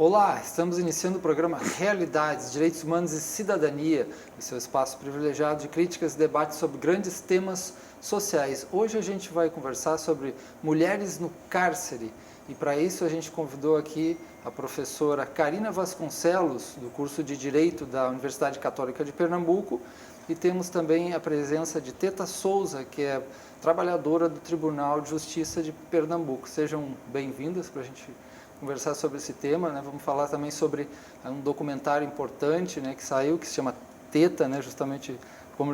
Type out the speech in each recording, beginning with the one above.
Olá, estamos iniciando o programa Realidades, Direitos Humanos e Cidadania, o seu espaço privilegiado de críticas e debates sobre grandes temas sociais. Hoje a gente vai conversar sobre mulheres no cárcere e para isso a gente convidou aqui a professora Karina Vasconcelos, do curso de Direito da Universidade Católica de Pernambuco, e temos também a presença de Teta Souza, que é trabalhadora do Tribunal de Justiça de Pernambuco. Sejam bem-vindas para a gente conversar sobre esse tema, né? Vamos falar também sobre um documentário importante, né, que saiu, que se chama Teta, né, justamente como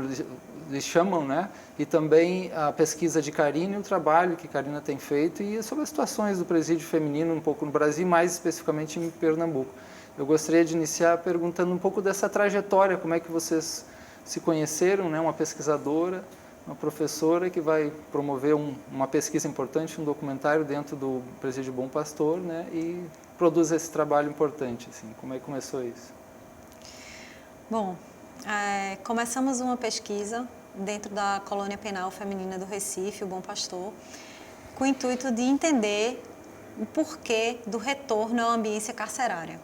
eles chamam, né? E também a pesquisa de Karina e o trabalho que Karina tem feito e sobre as situações do presídio feminino um pouco no Brasil, mais especificamente em Pernambuco. Eu gostaria de iniciar perguntando um pouco dessa trajetória, como é que vocês se conheceram, né? Uma pesquisadora, uma professora que vai promover uma pesquisa importante, um documentário dentro do Presídio Bom Pastor, né, e produz esse trabalho importante. Assim. Como é que começou isso? Bom, começamos uma pesquisa dentro da colônia penal feminina do Recife, o Bom Pastor, com o intuito de entender o porquê do retorno à ambiência carcerária.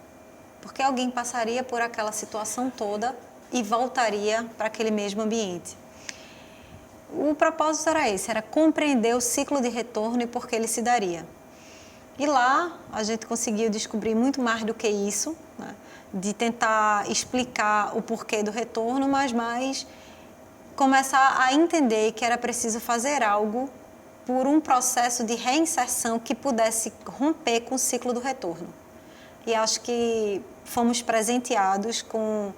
Porque alguém passaria por aquela situação toda e voltaria para aquele mesmo ambiente. O propósito era esse, era compreender o ciclo de retorno e por que ele se daria. E lá a gente conseguiu descobrir muito mais do que isso, né? De tentar explicar o porquê do retorno, mas mais começar a entender que era preciso fazer algo por um processo de reinserção que pudesse romper com o ciclo do retorno. E acho que fomos presenteados com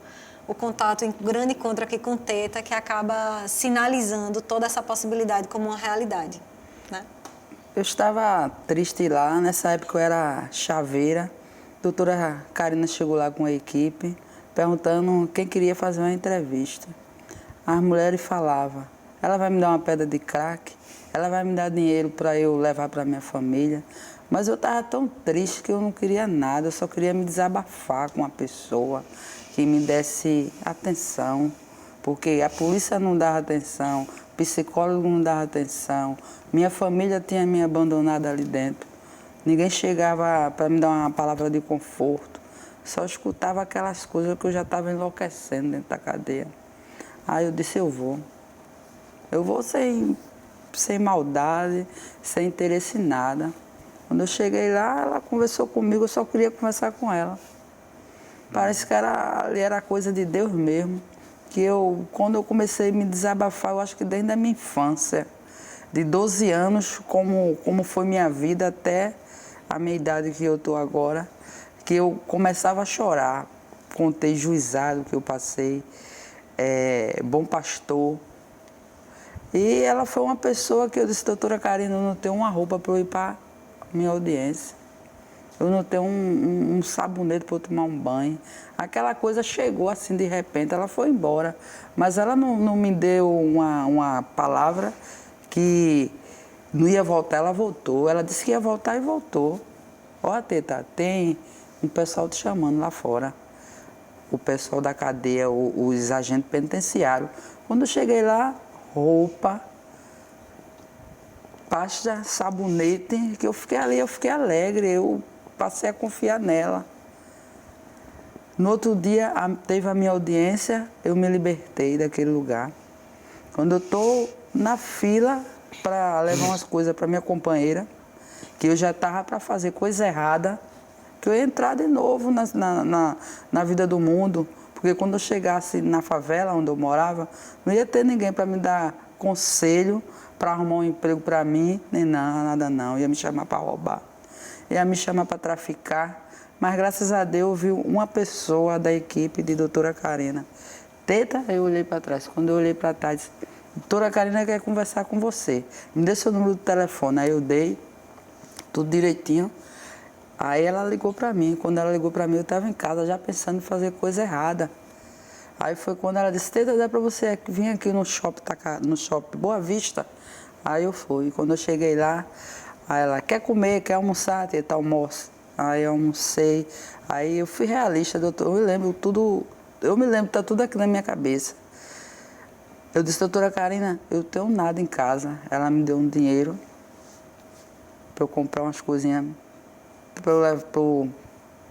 o contato, um grande encontro aqui com Teta, que acaba sinalizando toda essa possibilidade como uma realidade, né? Eu estava triste lá, nessa época eu era chaveira. A doutora Karina chegou lá com a equipe, perguntando quem queria fazer uma entrevista. As mulheres falavam, ela vai me dar uma pedra de crack, ela vai me dar dinheiro para eu levar para minha família. Mas eu estava tão triste que eu não queria nada, eu só queria me desabafar com uma pessoa que me desse atenção, porque a polícia não dava atenção, o psicólogo não dava atenção, minha família tinha me abandonado ali dentro. Ninguém chegava para me dar uma palavra de conforto, só escutava aquelas coisas que eu já estava enlouquecendo dentro da cadeia. Aí eu disse, eu vou sem maldade, sem interesse em nada. Quando eu cheguei lá, ela conversou comigo, eu só queria conversar com ela. Parece que ali era coisa de Deus mesmo, que quando eu comecei a me desabafar, eu acho que desde a minha infância, de 12 anos, como foi minha vida até a minha idade que eu estou agora, que eu começava a chorar, contei juizado que eu passei, Bom Pastor. E ela foi uma pessoa que eu disse, doutora Karina, eu não tenho uma roupa para eu ir para minha audiência. Eu não tenho um sabonete para eu tomar um banho. Aquela coisa chegou assim de repente, ela foi embora. Mas ela não me deu uma palavra que não ia voltar, ela voltou. Ela disse que ia voltar e voltou. Ó, Teta, tem um pessoal te chamando lá fora. O pessoal da cadeia, os agentes penitenciários. Quando eu cheguei lá, roupa, pasta, sabonete, que eu fiquei ali, eu fiquei alegre, eu passei a confiar nela. No outro dia, teve a minha audiência, eu me libertei daquele lugar. Quando eu estou na fila para levar umas coisas para minha companheira, que eu já estava para fazer coisa errada, que eu ia entrar de novo na vida do mundo, porque quando eu chegasse na favela onde eu morava, não ia ter ninguém para me dar conselho, para arrumar um emprego para mim, nem nada não, ia me chamar para roubar, ia me chamar para traficar, mas graças a Deus eu vi uma pessoa da equipe de doutora Karina. Teta, eu olhei para trás, quando eu olhei para trás, disse, doutora Karina quer conversar com você, me dê seu número de telefone, aí eu dei, tudo direitinho, aí ela ligou para mim, quando ela ligou para mim eu estava em casa já pensando em fazer coisa errada. Aí foi quando ela disse, Teta, dá para você vir aqui no shopping Boa Vista? Aí eu fui. Quando eu cheguei lá, aí ela, quer comer, quer almoçar, Teta, almoço. Aí eu almocei. Aí eu fui realista, doutor, eu me lembro, tá tudo aqui na minha cabeça. Eu disse, doutora Karina, eu tenho nada em casa. Ela me deu um dinheiro para eu comprar umas coisinhas, para eu levar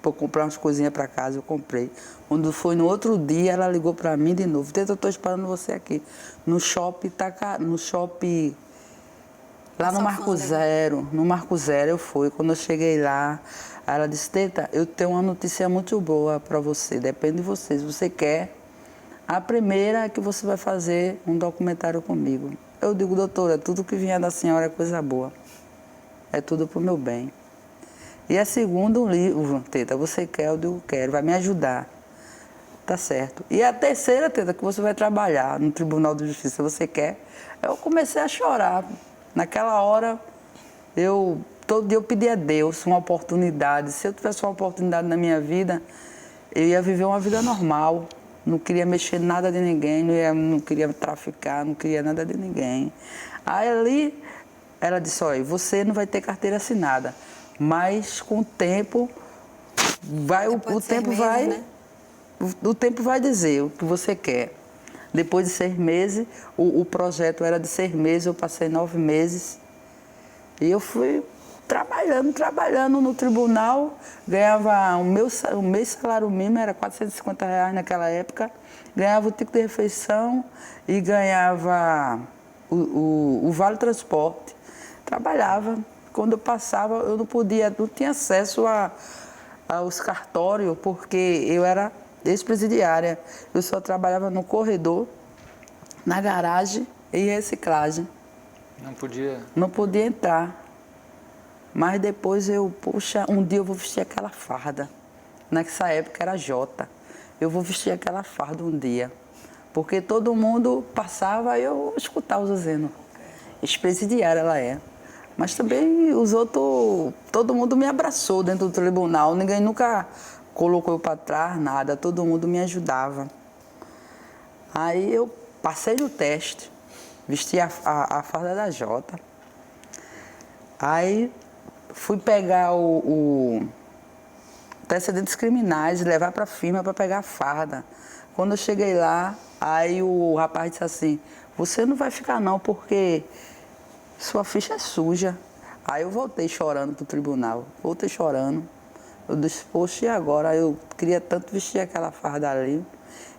para comprar umas coisinhas para casa, eu comprei. Quando foi no outro dia, ela ligou para mim de novo. Teta, eu estou esperando você aqui. No shopping, lá no Marco Zero. No Marco Zero eu fui. Quando eu cheguei lá, ela disse, Teta, eu tenho uma notícia muito boa para você. Depende de você. Se você quer, a primeira é que você vai fazer um documentário comigo. Eu digo, doutora, tudo que vier da senhora é coisa boa. É tudo pro meu bem. E a segunda, um livro, Teta, você quer? Eu digo, quero, vai me ajudar. Tá certo. E a terceira, Teta, que você vai trabalhar no Tribunal de Justiça, você quer? Eu comecei a chorar. Naquela hora, todo dia eu pedi a Deus uma oportunidade. Se eu tivesse uma oportunidade na minha vida, eu ia viver uma vida normal. Não queria mexer em nada de ninguém, não queria traficar, não queria nada de ninguém. Aí ali, ela disse, olha, você não vai ter carteira assinada, mas com o tempo, o tempo vai dizer o que você quer. Depois de 6 meses, o projeto era de 6 meses, eu passei 9 meses. E eu fui trabalhando no tribunal, ganhava o meu salário mínimo, era R$450 naquela época, ganhava o ticket de refeição e ganhava o vale transporte. Trabalhava. Quando eu passava, eu não tinha acesso aos cartórios, porque eu era ex-presidiária. Eu só trabalhava no corredor, na garagem e em reciclagem. Não podia? Não podia entrar. Mas depois um dia eu vou vestir aquela farda. Nessa época era Jota. Eu vou vestir aquela farda um dia. Porque todo mundo passava e eu escutava dizendo, ex-presidiária ela é. Mas também todo mundo me abraçou dentro do tribunal, ninguém nunca colocou eu para trás, nada, todo mundo me ajudava. Aí eu passei no teste, vesti a farda da Jota. Aí fui pegar o antecedentes criminais e levar para a firma para pegar a farda. Quando eu cheguei lá, aí o rapaz disse assim, você não vai ficar não, porque sua ficha é suja. Aí eu voltei chorando pro tribunal, voltei chorando. Eu disse, poxa, e agora? Eu queria tanto vestir aquela farda ali,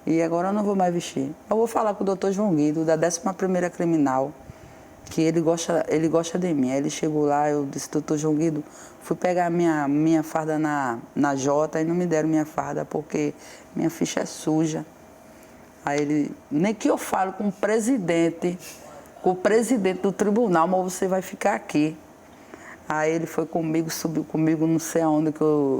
e agora eu não vou mais vestir. Eu vou falar com o doutor João Guido, da 11ª Criminal, que ele gosta de mim. Aí ele chegou lá, eu disse, doutor João Guido, fui pegar minha farda na Jota e não me deram minha farda, porque minha ficha é suja. Aí ele, nem que eu falo com o presidente do tribunal, mas você vai ficar aqui. Aí ele foi comigo, subiu comigo, não sei aonde,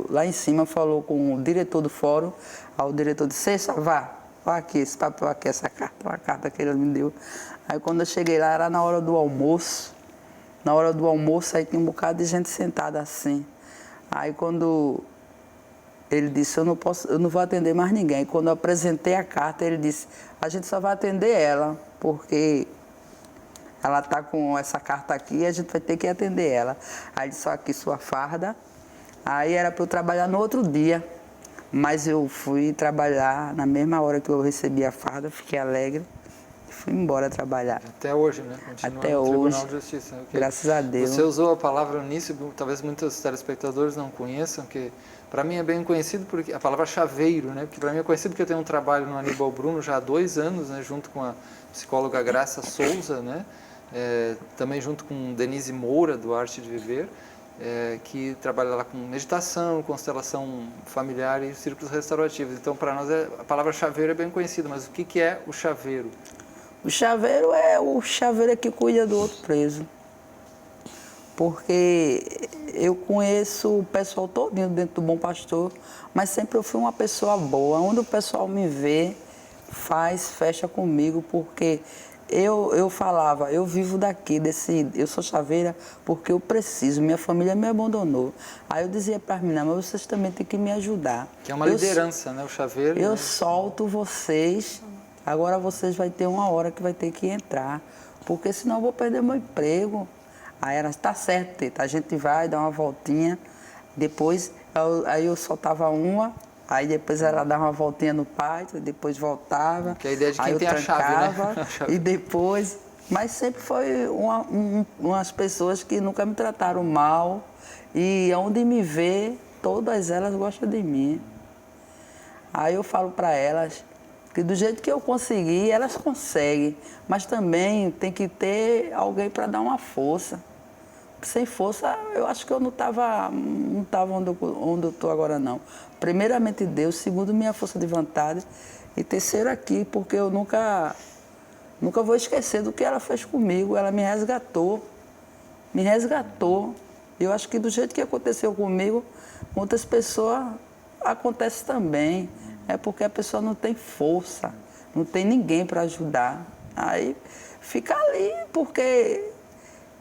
lá em cima, falou com o diretor do fórum. Aí o diretor disse, vá aqui, esse papel aqui, essa carta, uma carta que ele me deu. Aí quando eu cheguei lá, era na hora do almoço. Na hora do almoço, aí tinha um bocado de gente sentada assim. Aí quando ele disse, eu não vou atender mais ninguém. Quando eu apresentei a carta, ele disse, a gente só vai atender ela, porque ela está com essa carta aqui e a gente vai ter que atender ela. Aí disse, aqui sua farda. Aí era para eu trabalhar no outro dia. Mas eu fui trabalhar na mesma hora que eu recebi a farda, fiquei alegre e fui embora trabalhar. Até hoje, né? Continua até no hoje. Tribunal de Justiça. Okay. Graças a Deus. Você usou a palavra no início, talvez muitos telespectadores não conheçam, que para mim é bem conhecido porque a palavra chaveiro, né? Porque para mim é conhecido porque eu tenho um trabalho no Aníbal Bruno já há 2 anos, né? Junto com a psicóloga Graça Souza, né? Também junto com Denise Moura, do Arte de Viver, que trabalha lá com meditação, constelação familiar e círculos restaurativos. Então, para nós, a palavra chaveiro é bem conhecida, mas o que é o chaveiro? O chaveiro é o chaveiro que cuida do outro preso. Porque eu conheço o pessoal todinho dentro do Bom Pastor, mas sempre eu fui uma pessoa boa. Onde o pessoal me vê, fecha comigo, porque eu falava, eu vivo daqui, eu sou chaveira porque eu preciso, minha família me abandonou. Aí eu dizia para as meninas, mas vocês também têm que me ajudar. Que é uma liderança, né? O chaveiro. Eu né? solto vocês, agora vocês vão ter uma hora que vai ter que entrar, porque senão eu vou perder meu emprego. Aí ela, tá certo, Teta, a gente vai dar uma voltinha, depois aí eu soltava uma, aí depois ela dava uma voltinha no pátio, depois voltava. Que é a ideia de quem aí eu tem trancava, a chave, né? E depois... Mas sempre foi umas pessoas que nunca me trataram mal. E onde me vê, todas elas gostam de mim. Aí eu falo para elas que do jeito que eu consegui, elas conseguem. Mas também tem que ter alguém para dar uma força. Sem força, eu acho que eu não estava onde eu estou agora, não. Primeiramente Deus, segundo minha força de vontade. E terceiro aqui, porque eu nunca vou esquecer do que ela fez comigo. Ela me resgatou. Me resgatou. Eu acho que do jeito que aconteceu comigo, com outras pessoas acontece também. É porque a pessoa não tem força, não tem ninguém para ajudar. Aí fica ali, porque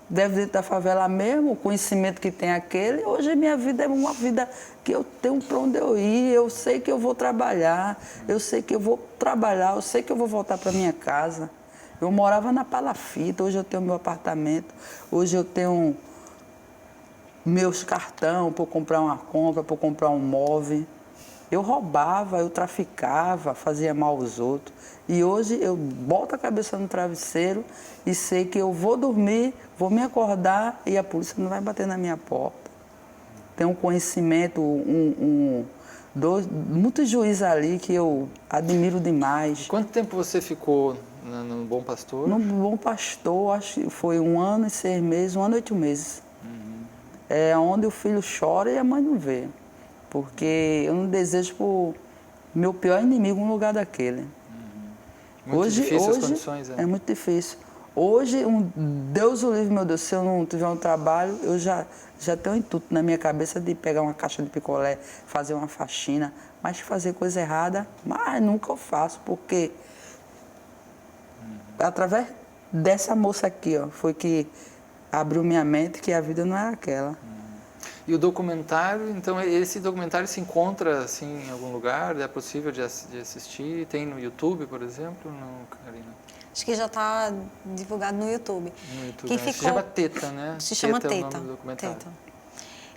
deve dentro da favela mesmo, o conhecimento que tem aquele. Hoje minha vida é uma vida que eu tenho para onde eu ir, eu sei que eu vou trabalhar, eu sei que eu vou trabalhar, eu sei que eu vou voltar para minha casa. Eu morava na palafita, hoje eu tenho meu apartamento, hoje eu tenho meus cartões para comprar uma compra, para comprar um móvel. Eu roubava, eu traficava, fazia mal aos outros. E hoje eu boto a cabeça no travesseiro e sei que eu vou dormir, vou me acordar e a polícia não vai bater na minha porta. Tem um conhecimento, muitos juízes ali que eu admiro demais. Quanto tempo você ficou no Bom Pastor? No Bom Pastor, acho que foi 1 ano e 6 meses, 1 ano e 8 meses. É onde o filho chora e a mãe não vê. Porque eu não desejo para o meu pior inimigo um lugar daquele. Muito difícil as condições, é muito difícil. Hoje, Deus o livre, meu Deus, se eu não tiver um trabalho, eu já tenho um intuito na minha cabeça de pegar uma caixa de picolé, fazer uma faxina, mas fazer coisa errada, mas nunca eu faço, porque através dessa moça aqui, ó, foi que abriu minha mente que a vida não era aquela. E o documentário, então, esse documentário se encontra assim em algum lugar? É possível de assistir? Tem no YouTube, por exemplo? Não, Karina? Acho que já está divulgado no YouTube. No YouTube. Quem Se chama Teta, né? Se chama Teta. É o Teta. nome do documentário. Teta.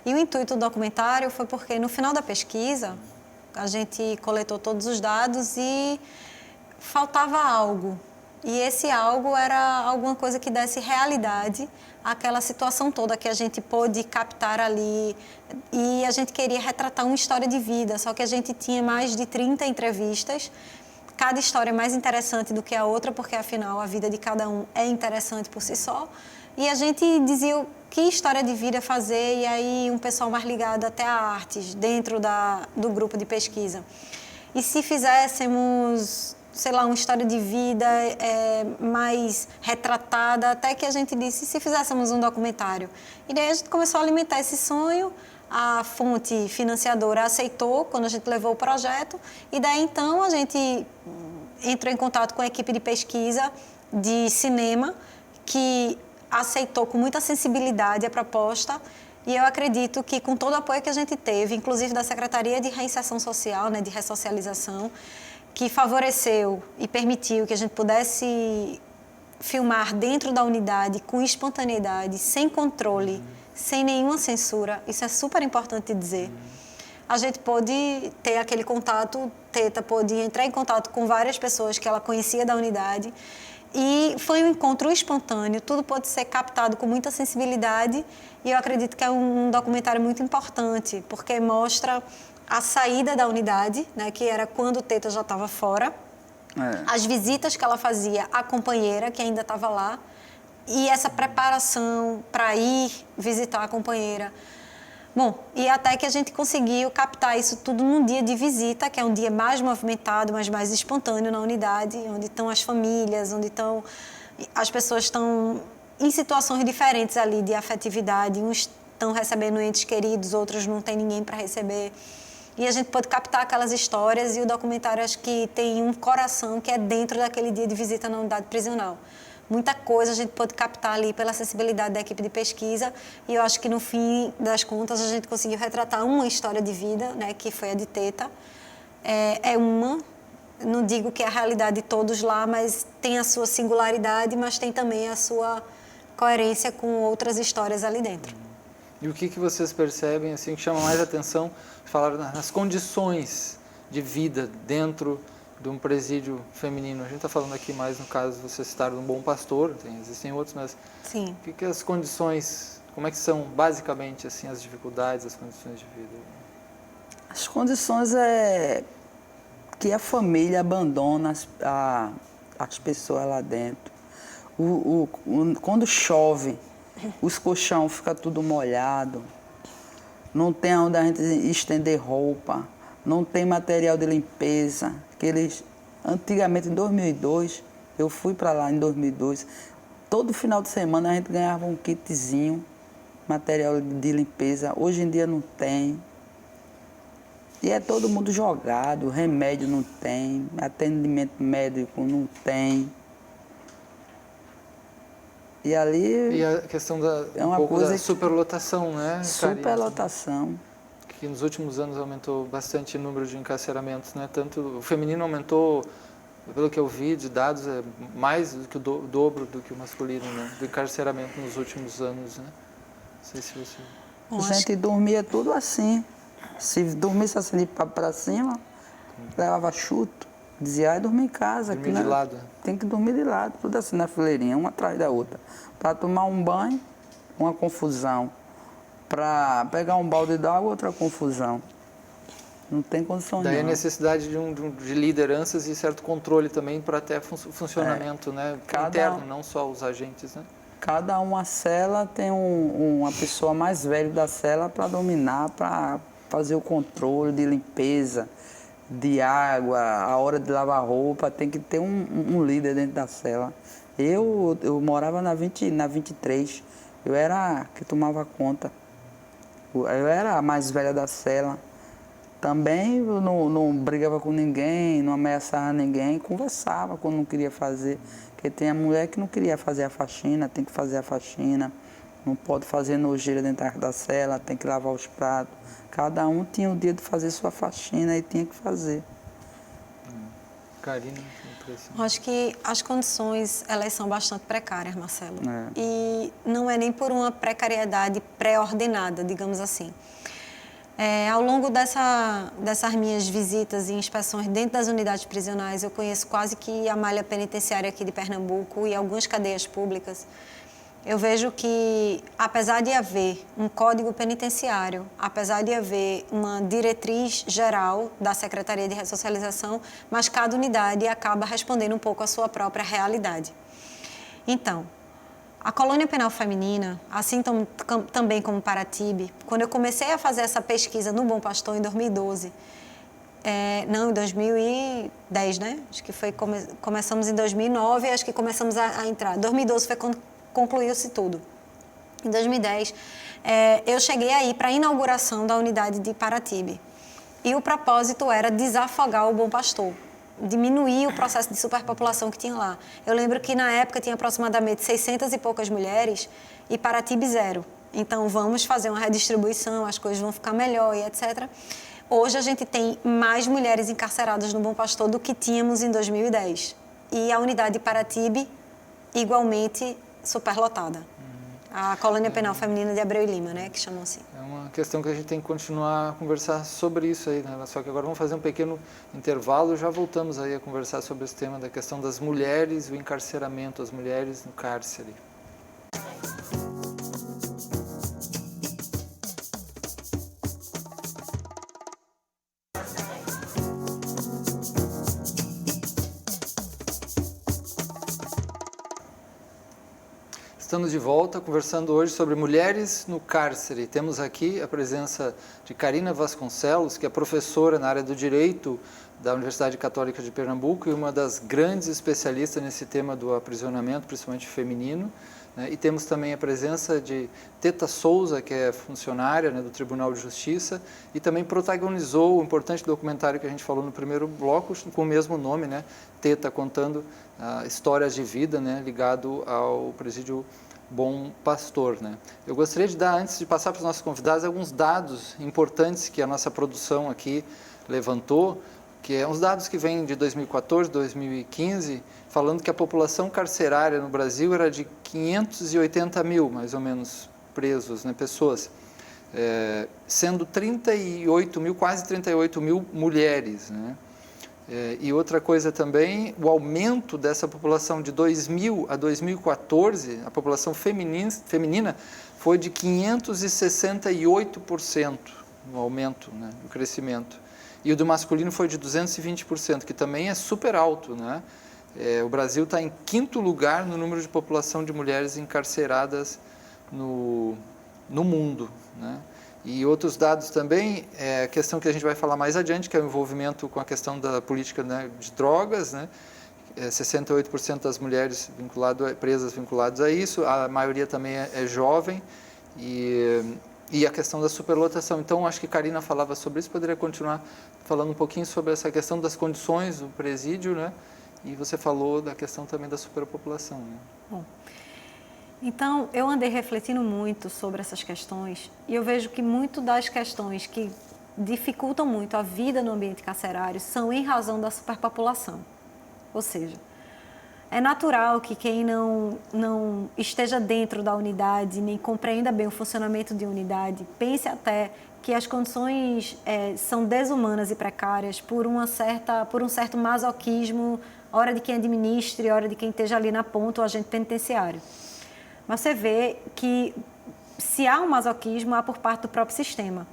E o intuito do documentário foi porque no final da pesquisa a gente coletou todos os dados e faltava algo. E esse algo era alguma coisa que desse realidade àquela situação toda que a gente pôde captar ali. E a gente queria retratar uma história de vida, só que a gente tinha mais de 30 entrevistas. Cada história é mais interessante do que a outra, porque afinal a vida de cada um é interessante por si só. E a gente dizia que história de vida fazer, e aí um pessoal mais ligado até a artes, dentro do grupo de pesquisa. E se fizéssemos, sei lá, uma história de vida mais retratada, até que a gente disse, se fizéssemos um documentário? E daí a gente começou a alimentar esse sonho, a fonte financiadora aceitou quando a gente levou o projeto, e daí então a gente entrou em contato com a equipe de pesquisa de cinema, que aceitou com muita sensibilidade a proposta, e eu acredito que com todo o apoio que a gente teve, inclusive da Secretaria de Reinserção Social, né, de Ressocialização, que favoreceu e permitiu que a gente pudesse filmar dentro da unidade com espontaneidade, sem controle, sem nenhuma censura. Isso é super importante dizer. A gente pôde ter aquele contato, Teta pôde entrar em contato com várias pessoas que ela conhecia da unidade, e foi um encontro espontâneo, tudo pôde ser captado com muita sensibilidade, e eu acredito que é um documentário muito importante, porque mostra a saída da unidade, né, que era quando o Teta já estava fora, as visitas que ela fazia à companheira, que ainda estava lá, e essa preparação para ir visitar a companheira. Bom, e até que a gente conseguiu captar isso tudo num dia de visita, que é um dia mais movimentado, mas mais espontâneo na unidade, onde estão as famílias, onde estão as pessoas estão em situações diferentes ali de afetividade, uns estão recebendo entes queridos, outros não tem ninguém para receber. E a gente pode captar aquelas histórias, e o documentário acho que tem um coração que é dentro daquele dia de visita na unidade prisional. Muita coisa a gente pode captar ali pela sensibilidade da equipe de pesquisa, e eu acho que no fim das contas a gente conseguiu retratar uma história de vida, né, que foi a de Teta. Não digo que é a realidade de todos lá, mas tem a sua singularidade, mas tem também a sua coerência com outras histórias ali dentro. E o que vocês percebem assim que chama mais atenção, falar nas condições de vida dentro de um presídio feminino? A gente está falando aqui mais no caso, vocês citaram um Bom Pastor, existem outros, mas Sim. O que as condições, como é que são basicamente assim as dificuldades, as condições de vida? As condições é que a família abandona as pessoas lá dentro. Quando chove, os colchão fica tudo molhado, não tem onde a gente estender roupa, não tem material de limpeza. Antigamente, em 2002, eu fui para lá em 2002, todo final de semana a gente ganhava um kitzinho, material de limpeza. Hoje em dia não tem. E é todo mundo jogado, remédio não tem, atendimento médico não tem. E ali... E a questão é uma pouco coisa da superlotação, né, superlotação. Que nos últimos anos aumentou bastante o número de encarceramentos, né? Tanto o feminino aumentou, pelo que eu vi de dados, é mais do que o dobro do que o masculino, né? Do encarceramento nos últimos anos, né? Não sei se você... A gente dormia tudo assim. Se dormisse assim de papo para cima, levava chuto. Dizia, ai, dormir em casa. Dormir de lado. Tem que dormir de lado, tudo assim na fileirinha, uma atrás da outra. Para tomar um banho, uma confusão. Para pegar um balde d'água, outra confusão. Não tem condição Daí nenhuma. a necessidade de lideranças e certo controle também para até funcionamento, né? Interno, não só os agentes, né? Cada uma cela tem uma pessoa mais velha da cela para dominar, para fazer o controle de limpeza, de água, a hora de lavar roupa, tem que ter um líder dentro da cela. Eu morava na 23, eu era que tomava conta. Eu era a mais velha da cela. Também eu não brigava com ninguém, não ameaçava ninguém, conversava quando não queria fazer. Porque tem a mulher que não queria fazer a faxina, tem que fazer a faxina. Não pode fazer nojeira dentro da cela, tem que lavar os pratos. Cada um tinha o dia de fazer sua faxina e tinha que fazer. Karina, impressionante. Acho que as condições, elas são bastante precárias, Marcelo. É. E não é nem por uma precariedade pré-ordenada, digamos assim. Ao longo dessas minhas visitas e inspeções dentro das unidades prisionais, eu conheço quase que a malha penitenciária aqui de Pernambuco e algumas cadeias públicas. Eu vejo que, apesar de haver um código penitenciário, apesar de haver uma diretriz geral da Secretaria de Ressocialização, mas cada unidade acaba respondendo um pouco à sua própria realidade. Então, a colônia penal feminina, assim também como Paratibe, quando eu comecei a fazer essa pesquisa no Bom Pastor em 2012, em 2010, né? Acho que começamos em 2009, acho que começamos a entrar. 2012 foi quando concluiu-se tudo. Em 2010, eu cheguei aí para a inauguração da unidade de Paratibe. E o propósito era desafogar o Bom Pastor, diminuir o processo de superpopulação que tinha lá. Eu lembro que na época tinha aproximadamente 600 e poucas mulheres e Paratibe 0. Então vamos fazer uma redistribuição, as coisas vão ficar melhor e etc. Hoje a gente tem mais mulheres encarceradas no Bom Pastor do que tínhamos em 2010. E a unidade de Paratibe igualmente superlotada. A colônia penal feminina de Abreu e Lima, né, que chamam assim. É uma questão que a gente tem que continuar a conversar sobre isso aí, né? Só que agora vamos fazer um pequeno intervalo e já voltamos aí a conversar sobre esse tema da questão das mulheres e o encarceramento, as mulheres no cárcere. Estamos de volta conversando hoje sobre mulheres no cárcere. Temos aqui a presença de Karina Vasconcelos, que é professora na área do Direito da Universidade Católica de Pernambuco e uma das grandes especialistas nesse tema do aprisionamento, principalmente feminino. E temos também a presença de Teta Souza, que é funcionária, né, do Tribunal de Justiça e também protagonizou o importante documentário que a gente falou no primeiro bloco, com o mesmo nome, né, Teta, contando histórias de vida, né, ligado ao presídio Bom Pastor, né. Eu gostaria de dar, antes de passar para os nossos convidados, alguns dados importantes que a nossa produção aqui levantou, que é uns dados que vêm de 2014, 2015, falando que a população carcerária no Brasil era de 580 mil, mais ou menos, presos, né, pessoas, sendo 38 mil, quase 38 mil mulheres, né. E outra coisa também, o aumento dessa população de 2000 a 2014, a população feminina foi de 568%, no aumento, né, no crescimento. E o do masculino foi de 220%, que também é super alto, né? O Brasil está em 5º lugar no número de população de mulheres encarceradas no mundo, né? E outros dados também, a questão que a gente vai falar mais adiante, que é o envolvimento com a questão da política, né, de drogas, né? 68% das mulheres presas vinculadas a isso, a maioria também é jovem, e a questão da superlotação. Então, acho que Karina falava sobre isso, poderia continuar falando um pouquinho sobre essa questão das condições do presídio, né? E você falou da questão também da superpopulação, né? Bom, então, eu andei refletindo muito sobre essas questões e eu vejo que muito das questões que dificultam muito a vida no ambiente carcerário são em razão da superpopulação. Ou seja, é natural que quem não esteja dentro da unidade, nem compreenda bem o funcionamento de unidade, pense até que as condições são desumanas e precárias por um certo masoquismo, hora de quem administre, hora de quem esteja ali na ponta, o agente penitenciário. Mas você vê que se há um masoquismo, há por parte do próprio sistema.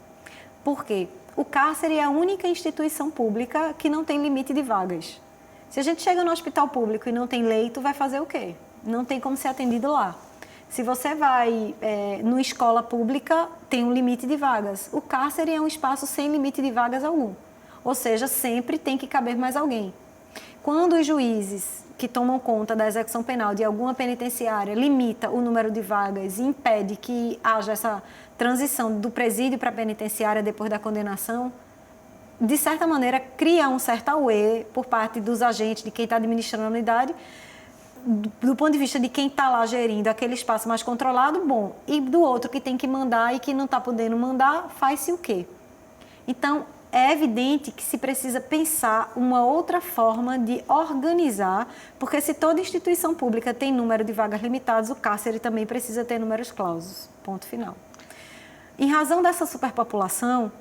Por quê? O cárcere é a única instituição pública que não tem limite de vagas. Se a gente chega no hospital público e não tem leito, vai fazer o quê? Não tem como ser atendido lá. Se você vai numa escola pública, tem um limite de vagas. O cárcere é um espaço sem limite de vagas algum. Ou seja, sempre tem que caber mais alguém. Quando os juízes que tomam conta da execução penal de alguma penitenciária limita o número de vagas e impede que haja essa transição do presídio para a penitenciária depois da condenação, de certa maneira, cria um certo auê por parte dos agentes, de quem está administrando a unidade, do ponto de vista de quem está lá gerindo aquele espaço mais controlado, bom, e do outro que tem que mandar e que não está podendo mandar, faz-se o quê? Então, é evidente que se precisa pensar uma outra forma de organizar, porque se toda instituição pública tem número de vagas limitados, o cárcere também precisa ter números clausos, ponto final. Em razão dessa superpopulação,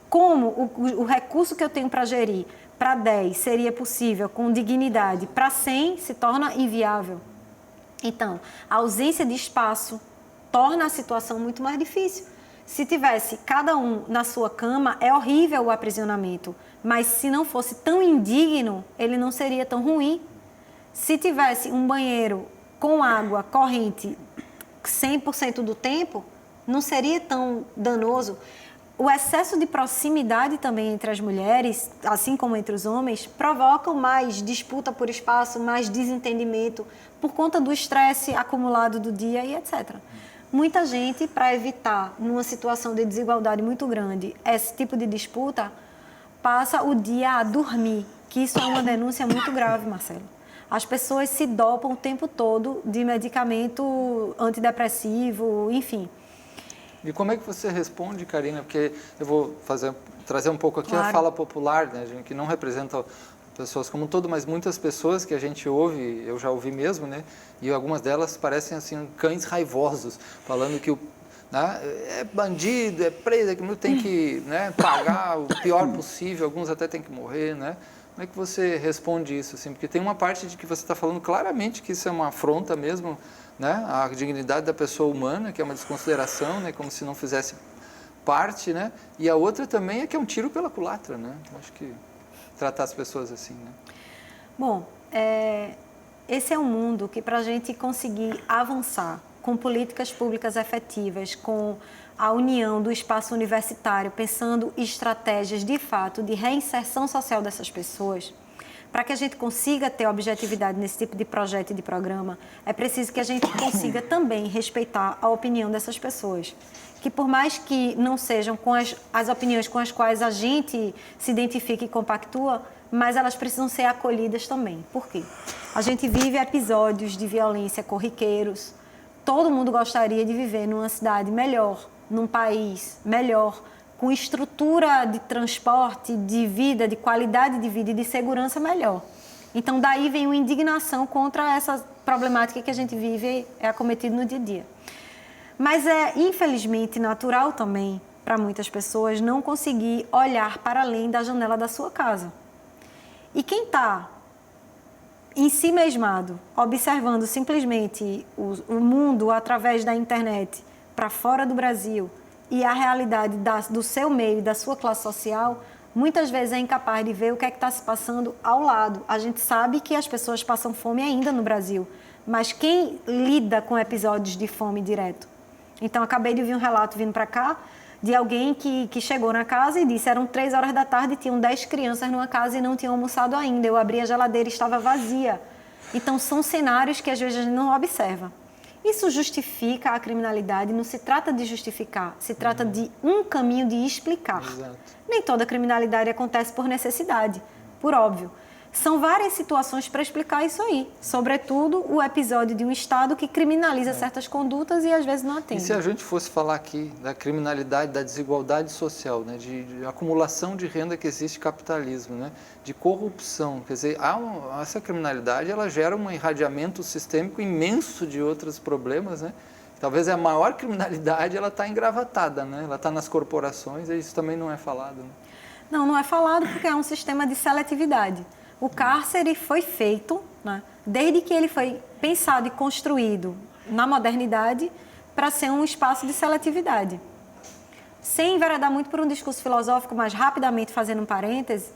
como o recurso que eu tenho para gerir para 10 seria possível com dignidade, para 100 se torna inviável. Então, a ausência de espaço torna a situação muito mais difícil. Se tivesse cada um na sua cama, é horrível o aprisionamento, mas se não fosse tão indigno, ele não seria tão ruim. Se tivesse um banheiro com água corrente 100% do tempo, não seria tão danoso. O excesso de proximidade também entre as mulheres, assim como entre os homens, provocam mais disputa por espaço, mais desentendimento, por conta do estresse acumulado do dia e etc. Muita gente, para evitar, numa situação de desigualdade muito grande, esse tipo de disputa, passa o dia a dormir, que isso é uma denúncia muito grave, Marcelo. As pessoas se dopam o tempo todo de medicamento antidepressivo, enfim. E como é que você responde, Karina? Porque eu vou trazer um pouco aqui a fala popular, né, gente, que não representa pessoas como um todo, mas muitas pessoas que a gente ouve, eu já ouvi mesmo, né? E algumas delas parecem assim cães raivosos, falando que é bandido, é preso, que tem que, né, pagar o pior possível, alguns até têm que morrer, né? Como é que você responde isso, assim? Porque tem uma parte de que você está falando claramente que isso é uma afronta mesmo, né? A dignidade da pessoa humana, que é uma desconsideração, né? Como se não fizesse parte, né? E a outra também é que é um tiro pela culatra, né? Acho que tratar as pessoas assim, né? Bom, esse é um mundo que, para a gente conseguir avançar com políticas públicas efetivas, com a união do espaço universitário, pensando em estratégias de fato de reinserção social dessas pessoas, para que a gente consiga ter objetividade nesse tipo de projeto e de programa, é preciso que a gente consiga também respeitar a opinião dessas pessoas. Que por mais que não sejam com as opiniões com as quais a gente se identifica e compactua, mas elas precisam ser acolhidas também. Por quê? A gente vive episódios de violência corriqueiros. Todo mundo gostaria de viver numa cidade melhor, num país melhor, com estrutura de transporte, de vida, de qualidade de vida e de segurança melhor. Então, daí vem uma indignação contra essa problemática que a gente vive e é acometido no dia a dia. Mas é, infelizmente, natural também, para muitas pessoas, não conseguir olhar para além da janela da sua casa. E quem está em si mesmado, observando simplesmente o mundo através da internet para fora do Brasil e a realidade do seu meio, da sua classe social, muitas vezes é incapaz de ver o que é que está se passando ao lado. A gente sabe que as pessoas passam fome ainda no Brasil, mas quem lida com episódios de fome direto? Então, acabei de ouvir um relato vindo para cá de alguém que chegou na casa e disse, eram 3 horas da tarde, tinham 10 crianças numa casa e não tinham almoçado ainda. Eu abri a geladeira e estava vazia. Então, são cenários que às vezes a gente não observa. Isso justifica a criminalidade? Não se trata de justificar, se trata de um caminho de explicar. Exato. Nem toda criminalidade acontece por necessidade, por óbvio. São várias situações para explicar isso aí. Sobretudo, o episódio de um Estado que criminaliza certas condutas e às vezes não atende. E se a gente fosse falar aqui da criminalidade, da desigualdade social, né, de acumulação de renda que existe capitalismo, né, de corrupção, quer dizer, essa criminalidade ela gera um irradiamento sistêmico imenso de outros problemas, né? Talvez a maior criminalidade ela está engravatada, né? Ela está nas corporações e isso também não é falado. Né? Não é falado porque é um sistema de seletividade. O cárcere foi feito, né, desde que ele foi pensado e construído na modernidade para ser um espaço de seletividade. Sem enveredar muito por um discurso filosófico, mas rapidamente fazendo um parêntese,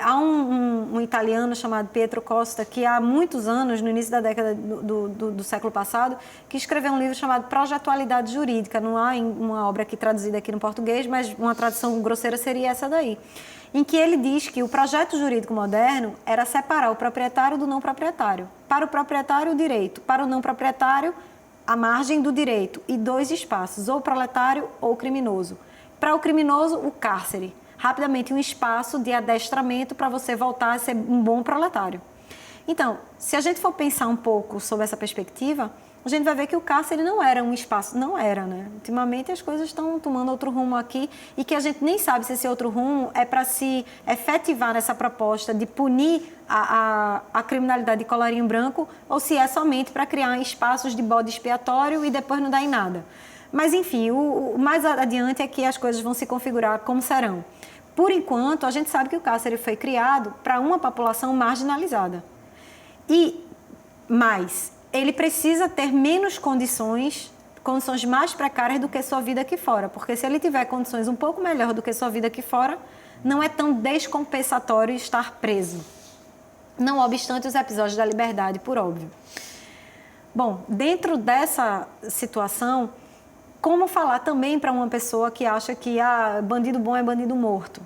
há um italiano chamado Pietro Costa, que há muitos anos, no início da década do século passado, que escreveu um livro chamado Projetualidade Jurídica. Não há uma obra aqui traduzida aqui no português, mas uma tradução grosseira seria essa daí. Em que ele diz que o projeto jurídico moderno era separar o proprietário do não proprietário. Para o proprietário, o direito. Para o não proprietário, a margem do direito. E 2 espaços, ou proletário ou criminoso. Para o criminoso, o cárcere. Rapidamente, um espaço de adestramento para você voltar a ser um bom proletário. Então, se a gente for pensar um pouco sobre essa perspectiva, a gente vai ver que o cárcere não era um espaço, não era, né? Ultimamente as coisas estão tomando outro rumo aqui e que a gente nem sabe se esse outro rumo é para se efetivar nessa proposta de punir a criminalidade de colarinho branco ou se é somente para criar espaços de bode expiatório e depois não dar em nada. Mas, enfim, o mais adiante é que as coisas vão se configurar como serão. Por enquanto, a gente sabe que o cárcere foi criado para uma população marginalizada. Mas ele precisa ter menos condições mais precárias do que sua vida aqui fora. Porque se ele tiver condições um pouco melhor do que sua vida aqui fora, não é tão descompensatório estar preso. Não obstante os episódios da liberdade, por óbvio. Bom, dentro dessa situação, como falar também para uma pessoa que acha que bandido bom é bandido morto?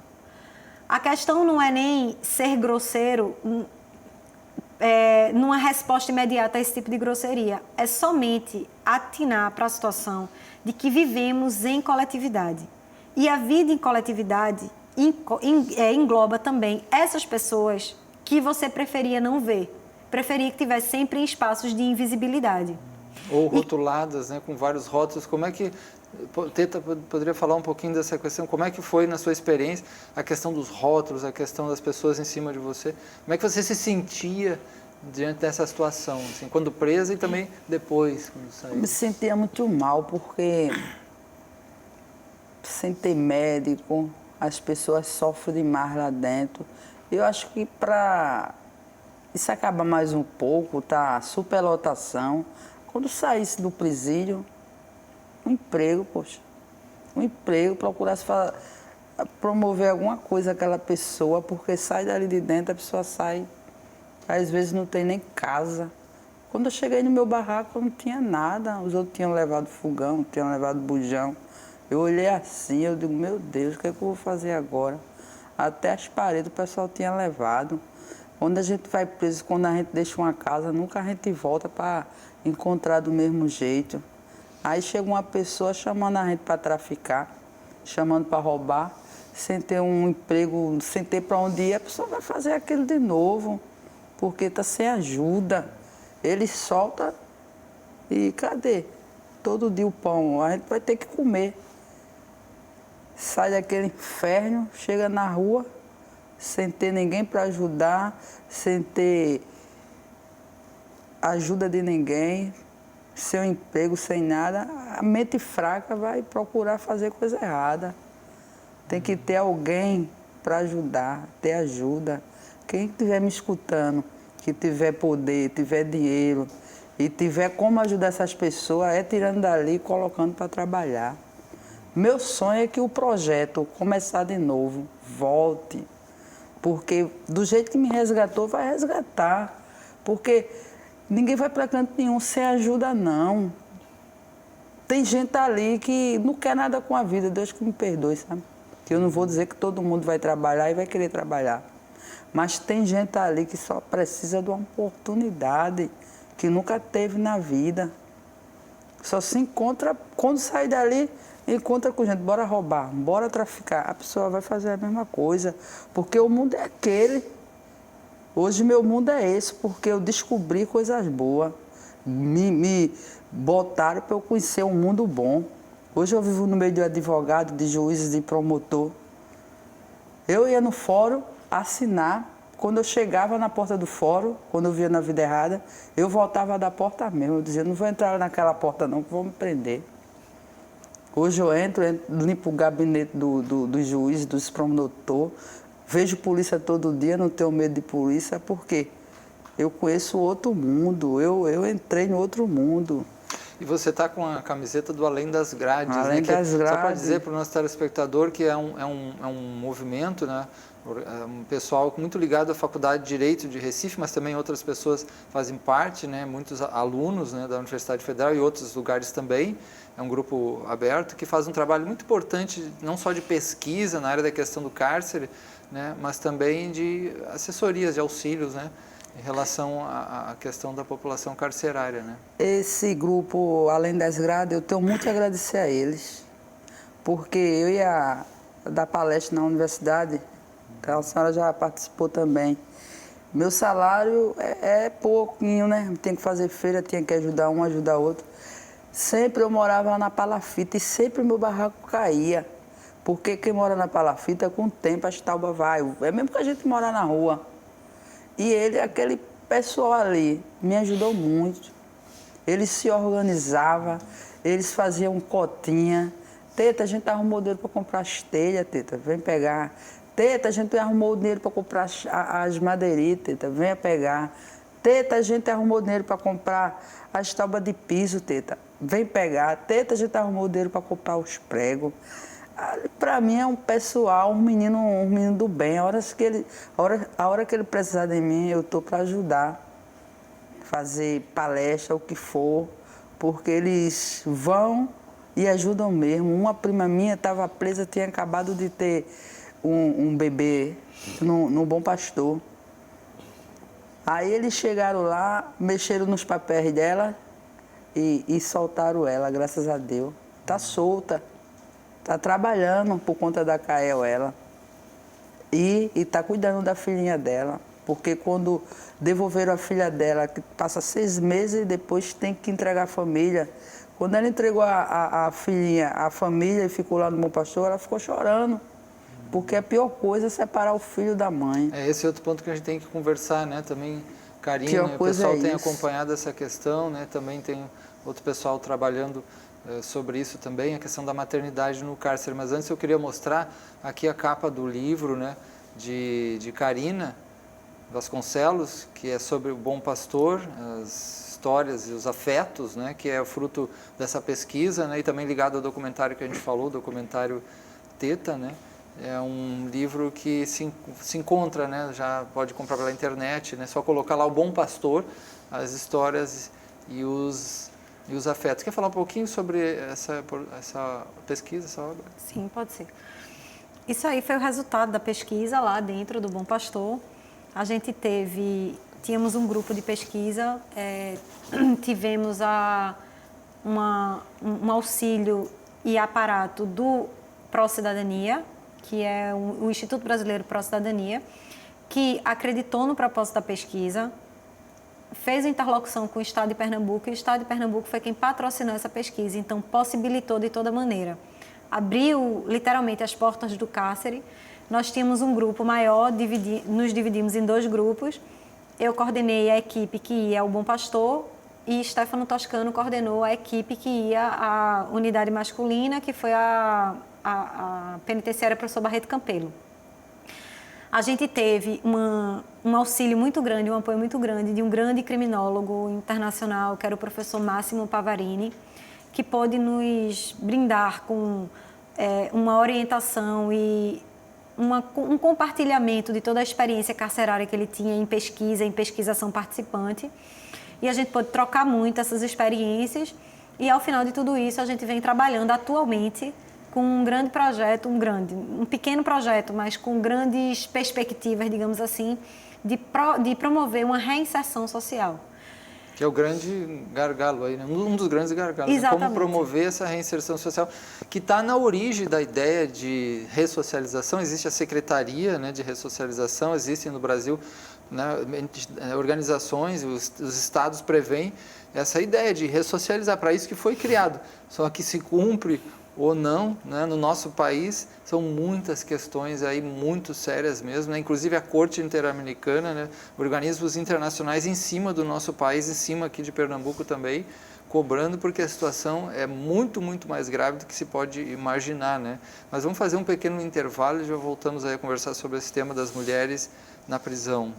A questão não é nem ser grosseiro numa resposta imediata a esse tipo de grosseria. É somente atinar para a situação de que vivemos em coletividade. E a vida em coletividade engloba também essas pessoas que você preferia não ver. Preferia que tivesse sempre em espaços de invisibilidade. Ou rotuladas, né, com vários rótulos. Como é que... poderia falar um pouquinho dessa questão? Como é que foi, na sua experiência, a questão dos rótulos, a questão das pessoas em cima de você? Como é que você se sentia diante dessa situação, assim, quando presa e também depois, quando saiu? Eu me sentia muito mal, porque sem ter médico, as pessoas sofrem demais lá dentro. Eu acho que para isso acabar mais um pouco, tá? Superlotação. Quando saísse do presídio, um emprego, poxa. Um emprego, procurasse promover alguma coisa àquela pessoa, porque sai dali de dentro, a pessoa sai, às vezes não tem nem casa. Quando eu cheguei no meu barraco, não tinha nada. Os outros tinham levado fogão, tinham levado bujão. Eu olhei assim, eu digo, meu Deus, o que é que eu vou fazer agora? Até as paredes o pessoal tinha levado. Quando a gente vai preso, quando a gente deixa uma casa, nunca a gente volta para encontrar do mesmo jeito. Aí chega uma pessoa chamando a gente para traficar, chamando para roubar, sem ter um emprego, sem ter para onde ir, a pessoa vai fazer aquilo de novo, porque está sem ajuda. Ele solta e cadê? Todo dia o pão, a gente vai ter que comer. Sai daquele inferno, chega na rua, sem ter ninguém para ajudar, sem ter ajuda de ninguém, sem emprego, sem nada, a mente fraca vai procurar fazer coisa errada. Tem que ter alguém para ajudar, ter ajuda. Quem estiver me escutando, que tiver poder, tiver dinheiro e tiver como ajudar essas pessoas, é tirando dali e colocando para trabalhar. Meu sonho é que o projeto Começar de Novo volte, porque do jeito que me resgatou, vai resgatar, porque ninguém vai para canto nenhum sem ajuda, não. Tem gente ali que não quer nada com a vida, Deus que me perdoe, sabe? Que eu não vou dizer que todo mundo vai trabalhar e vai querer trabalhar, mas tem gente ali que só precisa de uma oportunidade que nunca teve na vida. Só se encontra, quando sai dali, encontra com gente, bora roubar, bora traficar. A pessoa vai fazer a mesma coisa, porque o mundo é aquele. Hoje meu mundo é esse, porque eu descobri coisas boas. Me botaram para eu conhecer um mundo bom. Hoje eu vivo no meio de advogado, de juízes, de promotor. Eu ia no fórum assinar. Quando eu chegava na porta do fórum, quando eu via na vida errada, eu voltava da porta mesmo. Eu dizia, não vou entrar naquela porta não, que vão me prender. Hoje eu entro limpo o gabinete do juiz, dos promotor, vejo polícia todo dia, não tenho medo de polícia, porque eu conheço outro mundo, eu entrei em outro mundo. E você está com a camiseta do Além das Grades, Além né? das Grades. Só para dizer para o nosso telespectador que é um movimento, né? Um pessoal muito ligado à Faculdade de Direito de Recife, mas também outras pessoas fazem parte, né? Muitos alunos, né, da Universidade Federal e outros lugares também. É um grupo aberto que faz um trabalho muito importante, não só de pesquisa na área da questão do cárcere, né? Mas também de assessorias, de auxílios, né? Em relação à questão da população carcerária, né? Esse grupo, Além das Grades, eu tenho muito a agradecer a eles, porque eu ia dar palestra na universidade, então a senhora já participou também. Meu salário é pouquinho, né? Tem que fazer feira, tinha que ajudar um, ajudar outro. Sempre eu morava na palafita e sempre meu barraco caía, porque quem mora na palafita, com o tempo, as taubas vai. É mesmo que a gente mora na rua. E ele, aquele pessoal ali, me ajudou muito. Eles se organizavam, eles faziam cotinha. Teta, a gente arrumou dinheiro para comprar as telhas, Teta, vem pegar. Teta, a gente arrumou dinheiro para comprar as madeiritas, Teta, venha pegar. Teta, a gente arrumou dinheiro para comprar as tábuas de piso, Teta, vem pegar. Teta, a gente arrumou dinheiro para comprar os pregos. Para mim é um pessoal, um menino do bem. A hora que ele precisar de mim, eu estou para ajudar. Fazer palestra, o que for, porque eles vão e ajudam mesmo. Uma prima minha estava presa, tinha acabado de ter um bebê no Bom Pastor. Aí eles chegaram lá, mexeram nos papéis dela e soltaram ela, graças a Deus. Está solta. Está trabalhando por conta da CAEL, ela. E está cuidando da filhinha dela. Porque quando devolveram a filha dela, que passa 6 meses e depois tem que entregar a família. Quando ela entregou a filhinha, a família, e ficou lá no Bom Pastor, ela ficou chorando. Porque a pior coisa é separar o filho da mãe. É esse outro ponto que a gente tem que conversar, né? Também, Karina, o pessoal tem acompanhado essa questão, né? Também tem outro pessoal trabalhando sobre isso também, a questão da maternidade no cárcere. Mas antes eu queria mostrar aqui a capa do livro, né, de Karina Vasconcelos, que é sobre o Bom Pastor, as histórias e os afetos, né, que é o fruto dessa pesquisa, né, e também ligado ao documentário que a gente falou, o documentário Teta, né. É um livro que se encontra, né, já pode comprar pela internet, né, só colocar lá o Bom Pastor, as histórias e os afetos. Quer falar um pouquinho sobre essa pesquisa, essa obra? Sim, pode ser. Isso aí foi o resultado da pesquisa lá dentro do Bom Pastor. A gente tínhamos um grupo de pesquisa, tivemos um auxílio e aparato do Pró-Cidadania, que é o Instituto Brasileiro Pró-Cidadania, que acreditou no propósito da pesquisa, fez a interlocução com o Estado de Pernambuco, e o Estado de Pernambuco foi quem patrocinou essa pesquisa, então possibilitou de toda maneira. Abriu literalmente as portas do cárcere. Nós tínhamos um grupo maior, nos dividimos em 2 grupos. Eu coordenei a equipe que ia ao Bom Pastor e Stefano Toscano coordenou a equipe que ia à unidade masculina, que foi a penitenciária Professor Barreto Campelo. A gente teve um auxílio muito grande, um apoio muito grande de um grande criminólogo internacional, que era o professor Máximo Pavarini, que pôde nos brindar com uma orientação e um compartilhamento de toda a experiência carcerária que ele tinha em pesquisação participante. E a gente pôde trocar muito essas experiências. E, ao final de tudo isso, a gente vem trabalhando atualmente com um grande projeto, um pequeno projeto, mas com grandes perspectivas, digamos assim, de promover uma reinserção social. Que é o grande gargalo aí, né? Um dos grandes gargalos. Exatamente. Né? Como promover essa reinserção social, que está na origem da ideia de ressocialização. Existe a Secretaria, né, de Ressocialização, existem no Brasil, né, organizações, os estados prevêem essa ideia de ressocializar, para isso que foi criado. Só que se cumpre ou não, né, no nosso país, são muitas questões aí muito sérias mesmo, né? Inclusive a Corte Interamericana, né, organismos internacionais em cima do nosso país, em cima aqui de Pernambuco também, cobrando, porque a situação é muito, muito mais grave do que se pode imaginar, né? Mas vamos fazer um pequeno intervalo e já voltamos aí a conversar sobre esse tema das mulheres na prisão.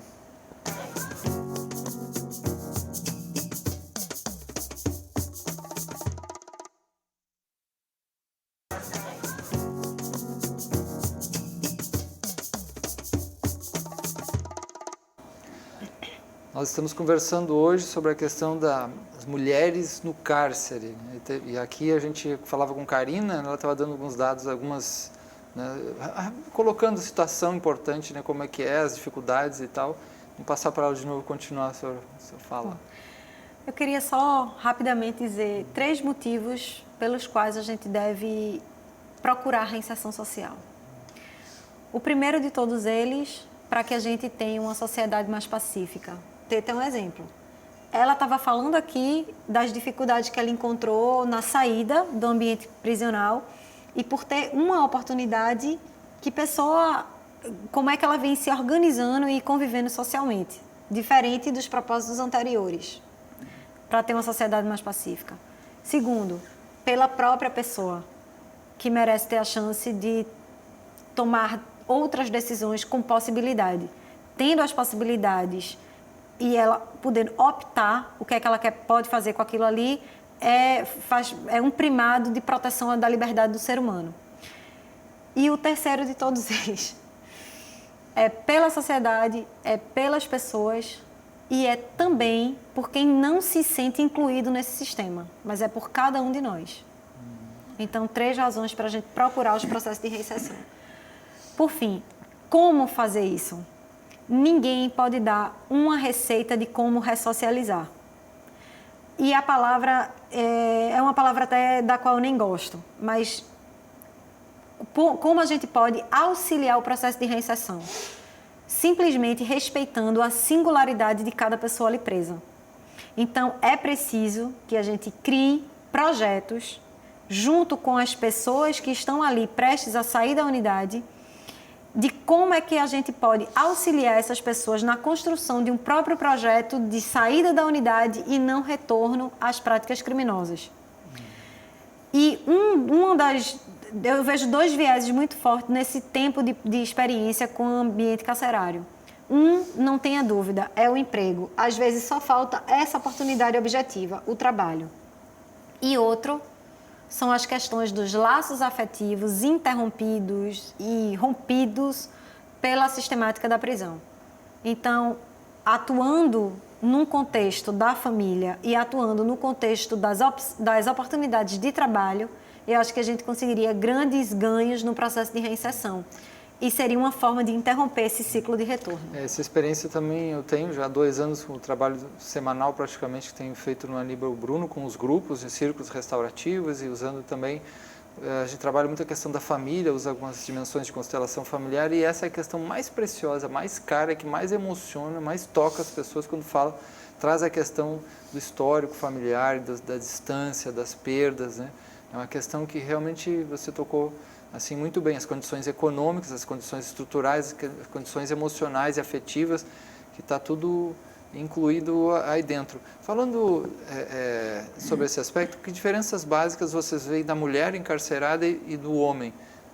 Nós estamos conversando hoje sobre a questão das mulheres no cárcere, né? E aqui a gente falava com Karina, ela estava dando alguns dados, algumas, né, colocando situação importante, né, como é que é, as dificuldades e tal. Vamos passar para ela de novo, continuar a sua fala. Eu queria só rapidamente dizer 3 motivos pelos quais a gente deve procurar reinserção social. O primeiro de todos eles, para que a gente tenha uma sociedade mais pacífica. Ter um exemplo. Ela estava falando aqui das dificuldades que ela encontrou na saída do ambiente prisional e por ter uma oportunidade, como é que ela vem se organizando e convivendo socialmente, diferente dos propósitos anteriores, para ter uma sociedade mais pacífica. Segundo, pela própria pessoa, que merece ter a chance de tomar outras decisões com possibilidade. Tendo as possibilidades e ela podendo optar o que é que ela pode fazer com aquilo ali, é um primado de proteção da liberdade do ser humano. E o terceiro de todos eles é pela sociedade, é pelas pessoas e é também por quem não se sente incluído nesse sistema, mas é por cada um de nós. Então, 3 razões para a gente procurar os processos de reinserção. Por fim, como fazer isso? Ninguém pode dar uma receita de como ressocializar. E a palavra é uma palavra até da qual eu nem gosto, mas como a gente pode auxiliar o processo de reinserção? Simplesmente respeitando a singularidade de cada pessoa ali presa. Então, é preciso que a gente crie projetos junto com as pessoas que estão ali prestes a sair da unidade, de como é que a gente pode auxiliar essas pessoas na construção de um próprio projeto de saída da unidade e não retorno às práticas criminosas. E eu vejo 2 vieses muito fortes nesse tempo de experiência com o ambiente carcerário. Não tenha dúvida, é o emprego. Às vezes só falta essa oportunidade objetiva, o trabalho. E outro são as questões dos laços afetivos interrompidos e rompidos pela sistemática da prisão. Então, atuando num contexto da família e atuando no contexto das oportunidades de trabalho, eu acho que a gente conseguiria grandes ganhos no processo de reinserção. E seria uma forma de interromper esse ciclo de retorno. Essa experiência também eu tenho já há 2 anos, com o trabalho semanal praticamente que tenho feito no Aníbal Bruno, com os grupos de círculos restaurativos e usando também, a gente trabalha muito a questão da família, usa algumas dimensões de constelação familiar e essa é a questão mais preciosa, mais cara, que mais emociona, mais toca as pessoas quando fala, traz a questão do histórico familiar, da distância, das perdas, né? É uma questão que realmente você tocou assim muito bem, as condições econômicas, as condições estruturais, as condições emocionais e afetivas, que está tudo incluído aí dentro. Falando sobre esse aspecto, que diferenças básicas vocês veem da mulher encarcerada e do homem?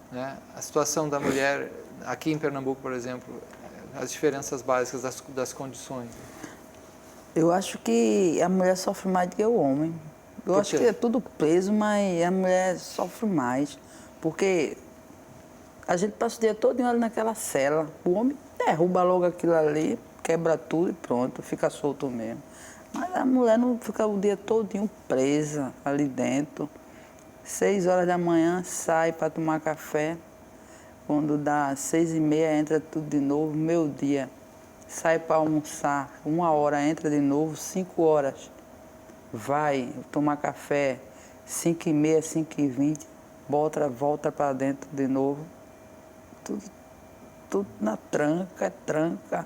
Né? A situação da mulher aqui em Pernambuco, por exemplo, as diferenças básicas das condições. Eu acho que a mulher sofre mais do que o homem. Eu acho que é tudo peso, mas a mulher sofre mais. Porque a gente passa o dia todo ali naquela cela. O homem derruba logo aquilo ali, quebra tudo e pronto, fica solto mesmo. Mas a mulher não fica o dia todinho presa ali dentro. 6 horas da manhã sai para tomar café. Quando dá 6h30 entra tudo de novo, meio-dia. Sai para almoçar, 1h entra de novo, 5 horas. Vai tomar café, 5h30, 5h20, volta para dentro de novo. Tudo na tranca.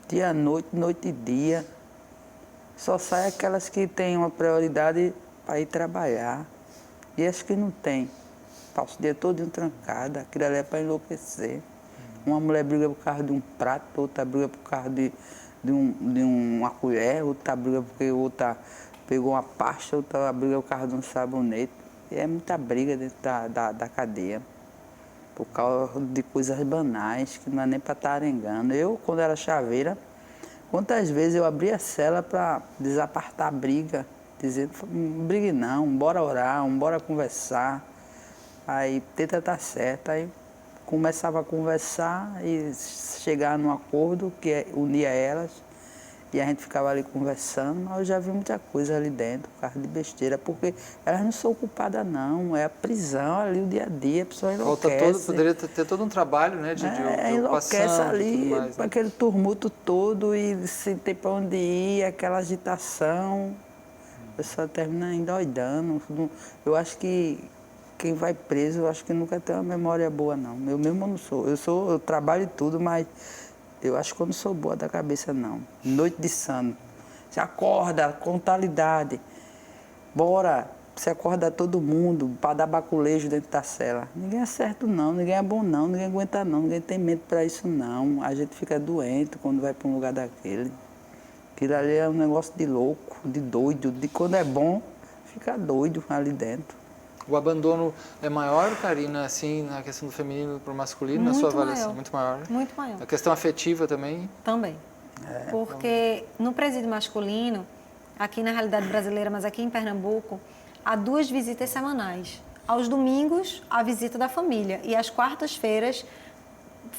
Dia, noite e dia. Só sai aquelas que têm uma prioridade para ir trabalhar. E as que não têm. Passa o dia todo trancada, aquilo ali é para enlouquecer. Uma mulher briga por causa de um prato, outra briga por causa de uma colher, outra briga porque outra pegou uma pasta, outra briga por causa de um sabonete. E é muita briga dentro da cadeia. Por causa de coisas banais, que não é nem para estar arengando. Eu, quando era chaveira, quantas vezes eu abria a cela para desapartar a briga, dizendo, não brigue não, bora orar, bora conversar. Aí tenta estar certo, aí começava a conversar e chegar num acordo que unia elas. E a gente ficava ali conversando, mas eu já vi muita coisa ali dentro, por causa de besteira, porque elas não são culpadas não, é a prisão ali, o dia a dia, a pessoa enlouquece. Poderia ter todo um trabalho, né, de enlouquece ali, mais, né? aquele tumulto todo e sem ter para onde ir, aquela agitação, a pessoa termina endoidando. Eu acho que quem vai preso, eu acho que nunca tem uma memória boa não. Eu mesmo não sou, eu trabalho e tudo, mas eu acho que eu não sou boa da cabeça, não. Noite de sono. Você acorda com talidade. Bora, você acorda todo mundo para dar baculejo dentro da cela. Ninguém é certo, não. Ninguém é bom, não. Ninguém aguenta, não. Ninguém tem medo para isso, não. A gente fica doente quando vai para um lugar daquele. Aquilo ali é um negócio de louco, de doido. De quando é bom, fica doido ali dentro. O abandono é maior, Karina, assim, na questão do feminino para o masculino, na sua avaliação? Muito maior. Muito maior. A questão afetiva também? Também. Porque no presídio masculino, aqui na realidade brasileira, mas aqui em Pernambuco, há 2 visitas semanais. Aos domingos, a visita da família. E às quartas-feiras,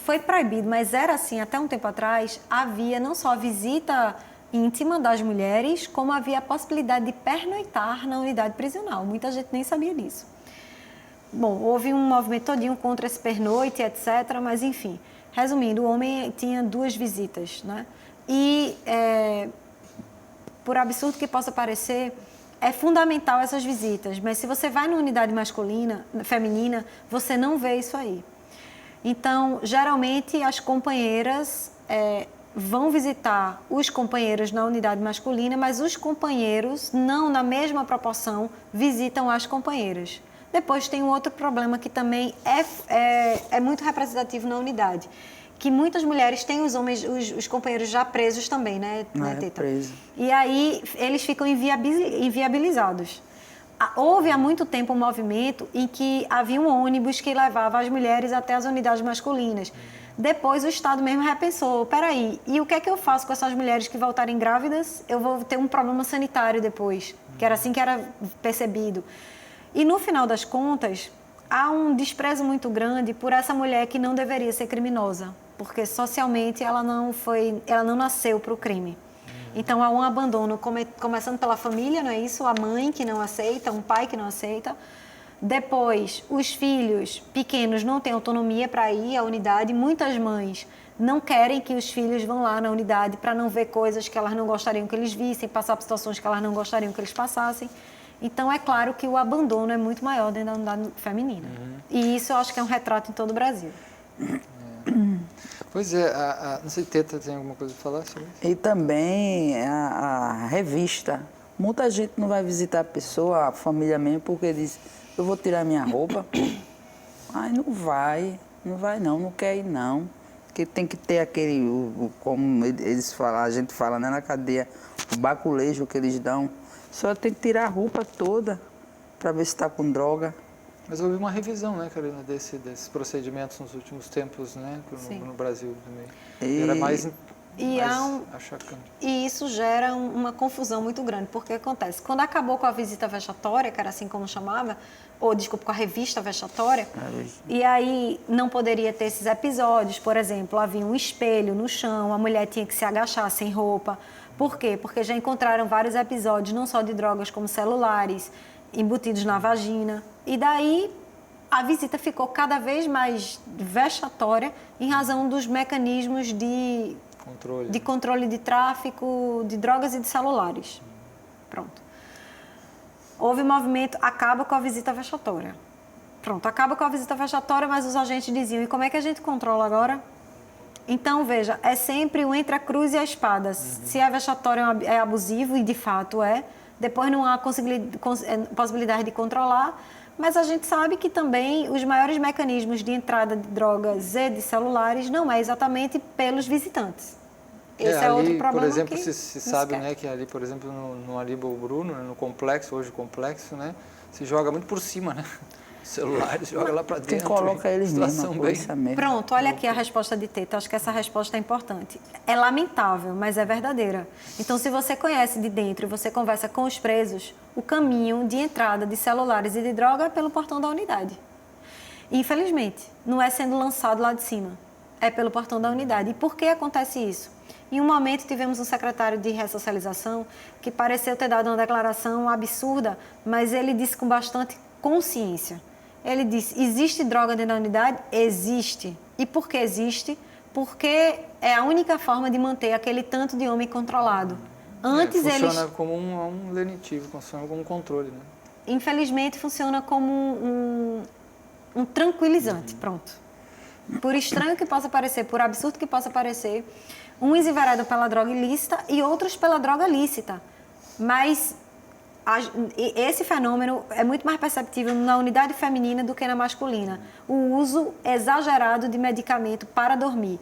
foi proibido, mas era assim, até um tempo atrás, havia não só a visita íntima das mulheres, como havia a possibilidade de pernoitar na unidade prisional. Muita gente nem sabia disso. Bom, houve um movimento todinho contra esse pernoite, etc., mas enfim. Resumindo, o homem tinha 2 visitas, né? E, por absurdo que possa parecer, é fundamental essas visitas, mas se você vai na unidade feminina, você não vê isso aí. Então, geralmente, as companheiras vão visitar os companheiros na unidade masculina, mas os companheiros, não na mesma proporção, visitam as companheiras. Depois tem um outro problema que também é muito representativo na unidade, que muitas mulheres têm os companheiros já presos também, né, Teta? Preso. E aí eles ficam inviabilizados. Houve há muito tempo um movimento em que havia um ônibus que levava as mulheres até as unidades masculinas. Depois o Estado mesmo repensou, peraí, e o que é que eu faço com essas mulheres que voltarem grávidas? Eu vou ter um problema sanitário depois, que era assim que era percebido. E no final das contas, há um desprezo muito grande por essa mulher que não deveria ser criminosa, porque socialmente ela não nasceu para o crime. Então há um abandono, começando pela família, não é isso? A mãe que não aceita, um pai que não aceita. Depois, os filhos pequenos não têm autonomia para ir à unidade. Muitas mães não querem que os filhos vão lá na unidade para não ver coisas que elas não gostariam que eles vissem, passar por situações que elas não gostariam que eles passassem. Então, é claro que o abandono é muito maior dentro da unidade feminina. E isso eu acho que é um retrato em todo o Brasil. Pois é, não sei, Teta, tem alguma coisa para falar sobre isso? E também a revista. Muita gente não vai visitar a pessoa, a família mesmo, porque diz, eu vou tirar minha roupa. Ai, não vai não quer ir não. Porque tem que ter aquele, como eles falam, a gente fala, né, na cadeia, o baculejo que eles dão. Só tem que tirar a roupa toda para ver se está com droga. Mas houve uma revisão, né, Karina, desses procedimentos nos últimos tempos, né, no Brasil também. E era mais E, e isso gera uma confusão muito grande, porque acontece, quando acabou com a visita vexatória, que era assim como chamava, ou desculpa, com a revista vexatória, e aí não poderia ter esses episódios, por exemplo, havia um espelho no chão, a mulher tinha que se agachar sem roupa. Por quê? Porque já encontraram vários episódios, não só de drogas como celulares, embutidos na vagina, e daí a visita ficou cada vez mais vexatória em razão dos mecanismos de controle de tráfico de drogas e de celulares. Pronto. Houve movimento, acaba com a visita vexatória. Pronto, acaba com a visita vexatória, mas os agentes diziam, e como é que a gente controla agora? Então, veja, é sempre o entre a cruz e a espada. Se é vexatório, é abusivo, e de fato é, depois não há possibilidade de controlar, mas a gente sabe que também os maiores mecanismos de entrada de drogas e de celulares não é exatamente pelos visitantes. Esse é ali, outro problema. Por exemplo, que se sabe, né, que ali, por exemplo, no Aníbal Bruno, no complexo, hoje o complexo, né, se joga muito por cima, né? O celular joga lá para dentro. Quem coloca eles mesmo, mesmo. Pronto, olha aqui a resposta de Teta. Acho que essa resposta é importante. É lamentável, mas é verdadeira. Então, se você conhece de dentro e você conversa com os presos, o caminho de entrada de celulares e de droga é pelo portão da unidade. Infelizmente, não é sendo lançado lá de cima, é pelo portão da unidade. E por que acontece isso? Em um momento tivemos um secretário de ressocialização que pareceu ter dado uma declaração absurda, mas ele disse com bastante consciência. Ele disse, existe droga dentro da unidade? Existe. E por que existe? Porque é a única forma de manter aquele tanto de homem controlado. Antes funciona como um lenitivo, funciona como um controle, né? Infelizmente, funciona como um tranquilizante, pronto. Por estranho que possa parecer, por absurdo que possa parecer, uns enveredam pela droga ilícita e outros pela droga lícita. Mas esse fenômeno é muito mais perceptível na unidade feminina do que na masculina. O uso exagerado de medicamento para dormir.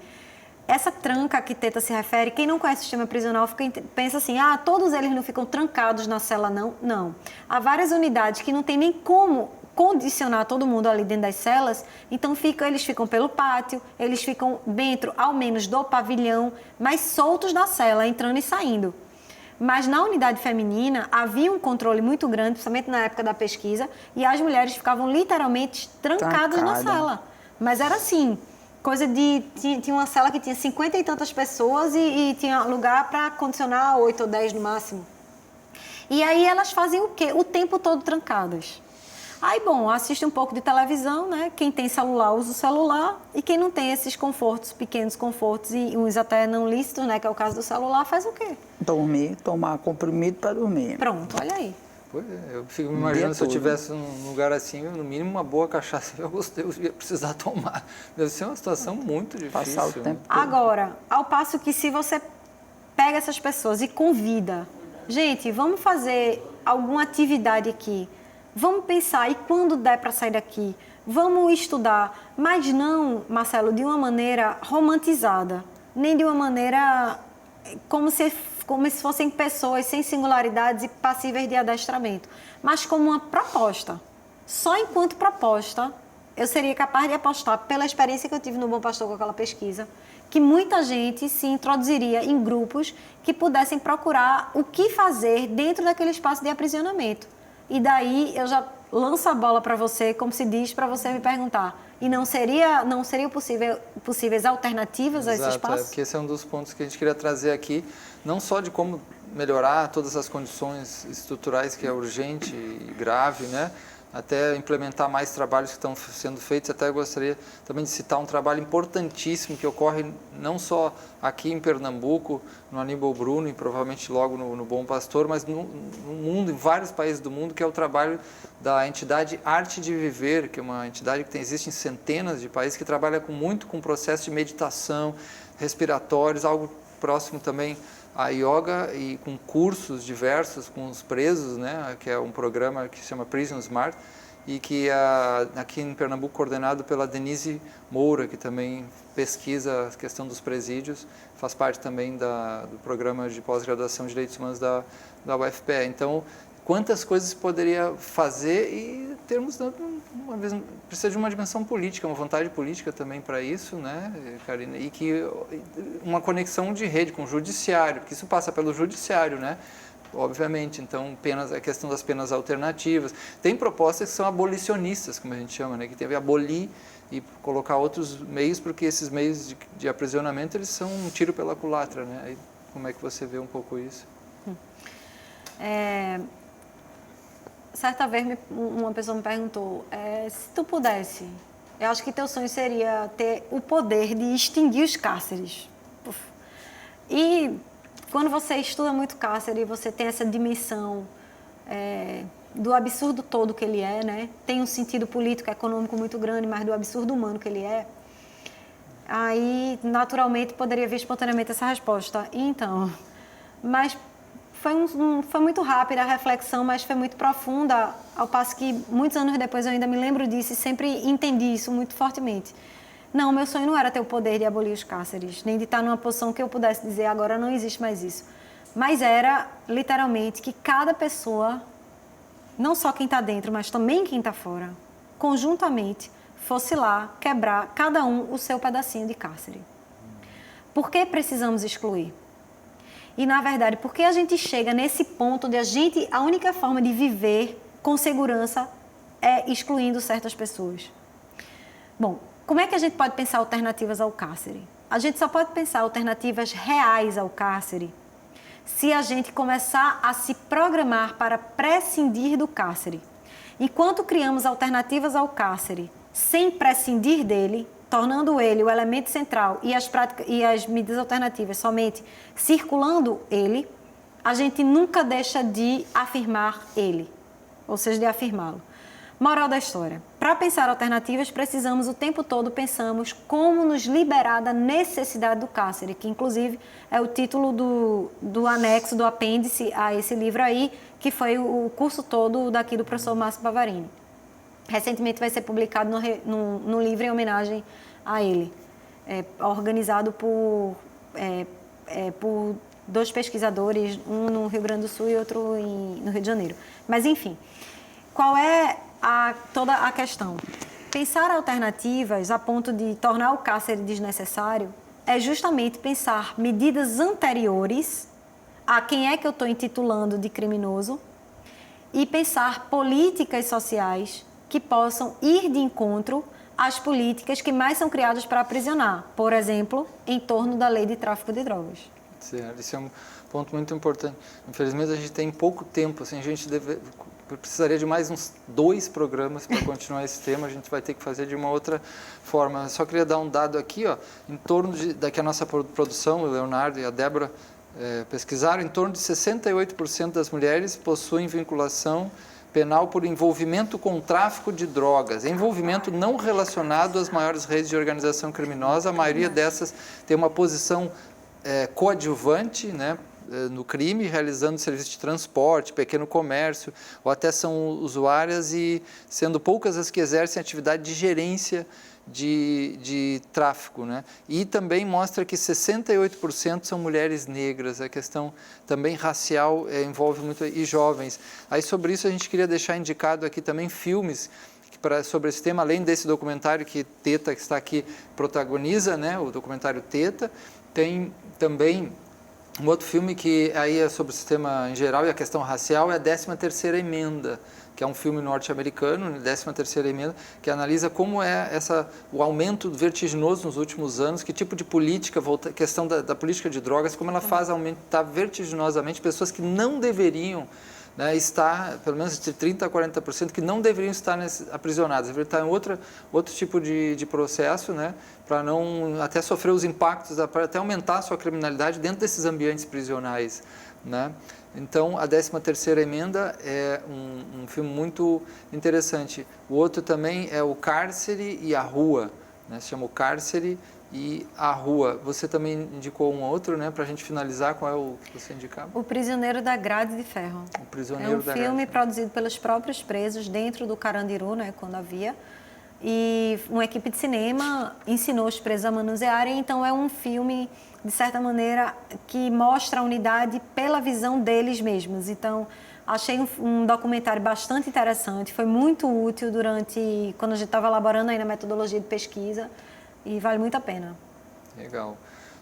Essa tranca a que Teta se refere, quem não conhece o sistema prisional pensa assim, todos eles não ficam trancados na cela, não. Não. Há várias unidades que não tem nem como condicionar todo mundo ali dentro das celas, então eles ficam pelo pátio, eles ficam dentro, ao menos, do pavilhão, mas soltos da cela, entrando e saindo. Mas na unidade feminina havia um controle muito grande, principalmente na época da pesquisa, e as mulheres ficavam literalmente trancadas na cela. Mas era assim, coisa de... Tinha uma cela que tinha 50 e tantas pessoas e tinha lugar para condicionar 8 ou 10 no máximo. E aí elas fazem o quê? O tempo todo trancadas. Aí, bom, assiste um pouco de televisão, né? Quem tem celular usa o celular e quem não tem esses confortos, pequenos confortos e uns até não lícitos, né? Que é o caso do celular, faz o quê? Dormir, tomar comprimido para dormir. Pronto, olha aí. Pois é, eu fico me imaginando se eu estivesse num lugar assim, no mínimo uma boa cachaça eu ia precisar tomar. Deve ser uma situação muito difícil. Passar o tempo todo. Agora, ao passo que se você pega essas pessoas e convida, gente, vamos fazer alguma atividade aqui, vamos pensar, e quando der para sair daqui, vamos estudar, mas não, Marcelo, de uma maneira romantizada, nem de uma maneira como se fossem pessoas sem singularidades e passíveis de adestramento, mas como uma proposta. Só enquanto proposta, eu seria capaz de apostar, pela experiência que eu tive no Bom Pastor com aquela pesquisa, que muita gente se introduziria em grupos que pudessem procurar o que fazer dentro daquele espaço de aprisionamento. E daí eu já lanço a bola para você, como se diz, para você me perguntar. E não seria possíveis alternativas a esse espaço? Porque esse é um dos pontos que a gente queria trazer aqui, não só de como melhorar todas as condições estruturais, que é urgente e grave, né? Até implementar mais trabalhos que estão sendo feitos. Até gostaria também de citar um trabalho importantíssimo que ocorre não só aqui em Pernambuco, no Aníbal Bruno e provavelmente logo no Bom Pastor, mas no mundo, em vários países do mundo, que é o trabalho da entidade Arte de Viver, que é uma entidade que existe em centenas de países, que trabalha muito com o processo de meditação, respiratórios, algo próximo também a yoga, e com cursos diversos com os presos, né, que é um programa que se chama Prison Smart, e que aqui em Pernambuco coordenado pela Denise Moura, que também pesquisa a questão dos presídios, faz parte também do programa de pós-graduação de Direitos Humanos da UFPE. Então, quantas coisas poderia fazer e termos uma vez precisa de uma dimensão política, uma vontade política também para isso, né, Karina? E que uma conexão de rede com o judiciário, porque isso passa pelo judiciário, né? Obviamente, então a questão das penas alternativas. Tem propostas que são abolicionistas, como a gente chama, né? Que tem que abolir e colocar outros meios, porque esses meios de aprisionamento eles são um tiro pela culatra, né? Aí, como é que você vê um pouco isso? Certa vez uma pessoa me perguntou, se tu pudesse, eu acho que teu sonho seria ter o poder de extinguir os cárceres. Puf. E quando você estuda muito cárcere, você tem essa dimensão do absurdo todo que ele é, né? Tem um sentido político, econômico muito grande, mas do absurdo humano que ele é. Aí, naturalmente, poderia vir espontaneamente essa resposta. Então, mas foi muito rápida a reflexão, mas foi muito profunda, ao passo que muitos anos depois eu ainda me lembro disso e sempre entendi isso muito fortemente. Não, meu sonho não era ter o poder de abolir os cárceres, nem de estar numa posição que eu pudesse dizer agora não existe mais isso. Mas era, literalmente, que cada pessoa, não só quem está dentro, mas também quem está fora, conjuntamente, fosse lá quebrar, cada um, o seu pedacinho de cárcere. Por que precisamos excluir? E, na verdade, por que a gente chega nesse ponto de a única forma de viver com segurança é excluindo certas pessoas? Bom, como é que a gente pode pensar alternativas ao cárcere? A gente só pode pensar alternativas reais ao cárcere se a gente começar a se programar para prescindir do cárcere. Enquanto criamos alternativas ao cárcere sem prescindir dele, tornando ele o elemento central e as medidas alternativas somente circulando ele, a gente nunca deixa de afirmar ele, ou seja, de afirmá-lo. Moral da história. Para pensar alternativas, precisamos o tempo todo pensamos como nos liberar da necessidade do cárcere, que inclusive é o título do anexo, do apêndice a esse livro aí, que foi o curso todo daqui do professor Márcio Bavarini. Recentemente vai ser publicado no livro em homenagem a ele, organizado por dois pesquisadores, um no Rio Grande do Sul e outro no Rio de Janeiro. Mas, enfim, qual é toda a questão? Pensar alternativas a ponto de tornar o cárcere desnecessário é justamente pensar medidas anteriores a quem é que eu estou intitulando de criminoso e pensar políticas sociais que possam ir de encontro às políticas que mais são criadas para aprisionar, por exemplo, em torno da lei de tráfico de drogas. Certo, esse é um ponto muito importante. Infelizmente, a gente tem pouco tempo, assim, a gente precisaria de mais uns 2 programas para continuar esse tema, a gente vai ter que fazer de uma outra forma. Só queria dar um dado aqui, ó, em torno daqui a nossa produção, o Leonardo e a Débora pesquisaram, em torno de 68% das mulheres possuem vinculação penal por envolvimento com tráfico de drogas, envolvimento não relacionado às maiores redes de organização criminosa. A maioria dessas tem uma posição coadjuvante, né, no crime, realizando serviço de transporte, pequeno comércio, ou até são usuárias e sendo poucas as que exercem atividade de gerência de tráfico, né? E também mostra que 68% são mulheres negras. A questão também racial envolve muito, e jovens. Aí sobre isso a gente queria deixar indicado aqui também filmes sobre esse tema, além desse documentário que Teta, que está aqui, protagoniza, né? O documentário Teta. Tem também um outro filme que aí é sobre o sistema em geral e a questão racial, é a 13ª Emenda, que é um filme norte-americano, 13ª Emenda, que analisa como é o aumento vertiginoso nos últimos anos, que tipo de política, questão da política de drogas, como ela faz aumentar vertiginosamente pessoas que não deveriam, né, estar, pelo menos de 30% a 40%, que não deveriam estar aprisionadas, deveriam estar em outro tipo de processo, né, para não até sofrer os impactos, para até aumentar a sua criminalidade dentro desses ambientes prisionais, né? Então, a 13ª Emenda é um filme muito interessante. O outro também é O Cárcere e a Rua, né? Se chama O Cárcere e a Rua. Você também indicou um outro, né? Para a gente finalizar, qual é o que você indicava? O Prisioneiro da Grade de Ferro. O Prisioneiro da Grade. É um filme produzido pelos próprios presos dentro do Carandiru, né? Quando havia. E uma equipe de cinema ensinou os presos a manusearem, então é um filme, de certa maneira, que mostra a unidade pela visão deles mesmos. Então, Achei um documentário bastante interessante, foi muito útil quando a gente estava elaborando aí na metodologia de pesquisa e vale muito a pena. Legal.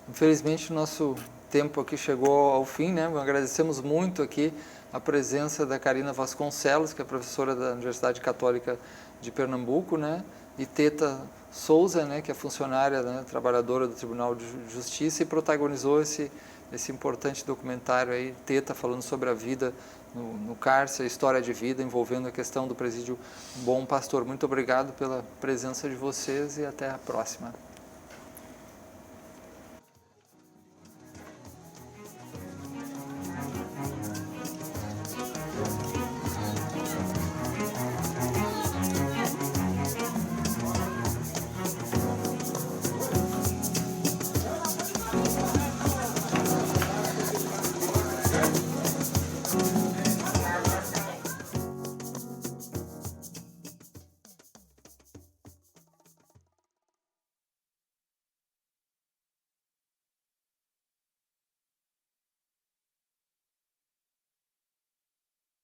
Infelizmente, o nosso tempo aqui chegou ao fim, né? Agradecemos muito aqui a presença da Karina Vasconcelos, que é professora da Universidade Católica de Pernambuco, né? E Teta Souza, né? Que é funcionária, né? Trabalhadora do Tribunal de Justiça e protagonizou esse importante documentário aí, Teta, falando sobre a vida no cárcere, a história de vida, envolvendo a questão do presídio Bom Pastor. Muito obrigado pela presença de vocês e até a próxima.